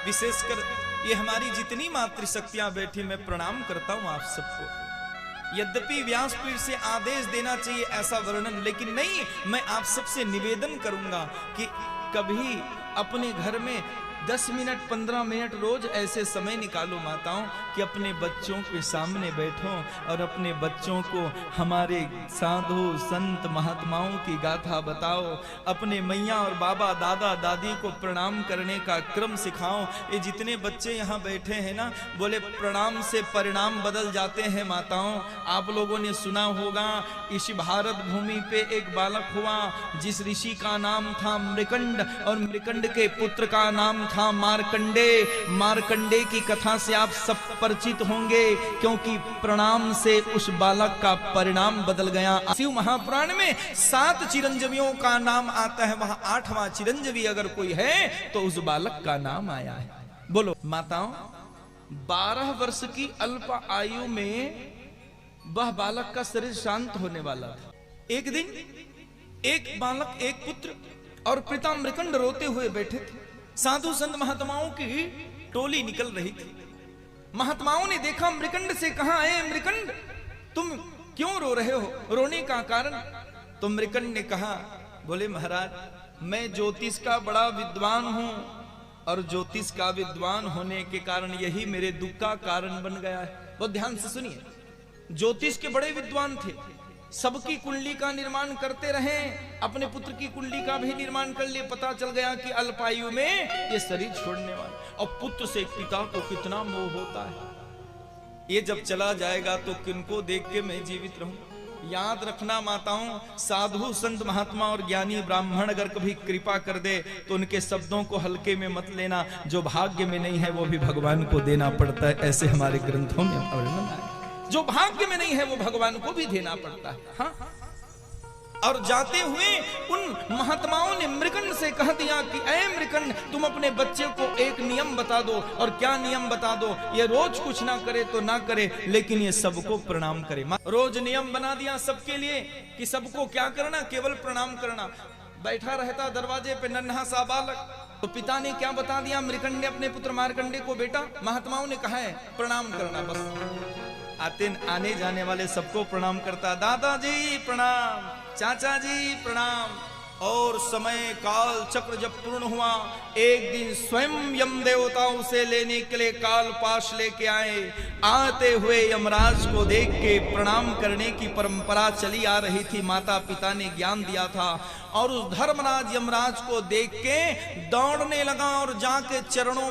विशेषकर ये हमारी जितनी मातृशक्तियां बैठी, मैं प्रणाम करता हूं आप सबको। यद्यपि व्यासपीठ से आदेश देना चाहिए ऐसा वर्णन, लेकिन नहीं, मैं आप सबसे निवेदन करूंगा कि कभी अपने घर में 10 मिनट 15 मिनट रोज ऐसे समय निकालो माताओं कि अपने बच्चों के सामने बैठो और अपने बच्चों को हमारे साधु संत महात्माओं की गाथा बताओ, अपने मैया और बाबा दादा दादी को प्रणाम करने का क्रम सिखाओ। ये जितने बच्चे यहाँ बैठे हैं ना, बोले प्रणाम से परिणाम बदल जाते हैं माताओं। आप लोगों ने सुना होगा, इस भारत भूमि पे एक बालक हुआ जिस ऋषि का नाम था मृकंड, और मृकंड के पुत्र का नाम था मार्कंडे। मार्कंडे की कथा से आप सब परिचित होंगे, क्योंकि प्रणाम से उस बालक का परिणाम बदल गया। शिव महापुराण में 7 चिरंजीवियों का नाम आता है, वहां 8वां चिरंजीवी अगर कोई है तो उस बालक का नाम आया है। बोलो माताओं, 12 वर्ष की अल्प आयु में वह बालक का शरीर शांत होने वाला था। एक दिन एक बालक, एक पुत्र और पिता मृकंड रोते हुए बैठे थे। साधु संत महात्माओं की टोली निकल रही थी। महात्माओं ने देखा, मृकंड से कहा, है मृकंड तुम क्यों रो रहे हो, रोने का कारण? तो मृकंड ने कहा, बोले महाराज मैं ज्योतिष का बड़ा विद्वान हूं, और ज्योतिष का विद्वान होने के कारण यही मेरे दुख का कारण बन गया है। बहुत ध्यान से सुनिए, ज्योतिष के बड़े विद्वान थे, सबकी कुंडली का निर्माण करते रहे, अपने पुत्र की कुंडली का भी निर्माण कर लिए। पता चल गया कि अल्पायु में ये शरीर छोड़ने वाला, और पुत्र से पिता को कितना मोह होता है। ये जब चला जाएगा तो किनको देख के मैं जीवित रहूं। याद रखना माताओं, साधु संत महात्मा और ज्ञानी ब्राह्मण अगर कभी कृपा कर दे तो उनके शब्दों को हल्के में मत लेना। जो भाग्य में नहीं है वो भी भगवान को देना पड़ता है, ऐसे हमारे ग्रंथों में वर्णन है। जो भाग्य में नहीं है वो भगवान को भी देना पड़ता है। हाँ? और जाते हुए उन महात्माओं ने मृकंड से कह दिया कि ऐ मृकंड, तुम अपने बच्चे को एक नियम बता दो। और क्या नियम बता दो? ये रोज कुछ ना करे तो ना करे, लेकिन ये सबको प्रणाम करे। रोज नियम बना दिया सबके लिए कि सबको क्या करना, केवल प्रणाम करना। बैठा रहता दरवाजे पे नन्हा सा बालक, तो पिता ने क्या बता दिया मृकंड ने अपने पुत्र मार्कंडे को, बेटा महात्माओं ने कहा है प्रणाम करना। बस आने जाने वाले सबको प्रणाम करता, दादाजी प्रणाम, चाचा जी प्रणाम। और समय काल चक्र जब पूर्ण हुआ, एक दिन स्वयं यम देवता उसे लेने के लिए काल पाश लेके आए। आते हुए यमराज को देख के प्रणाम करने की परंपरा चली आ रही थी, माता पिता ने ज्ञान दिया था। और उस धर्मराज यमराज को देख के दौड़ने लगा और जाके चरणों में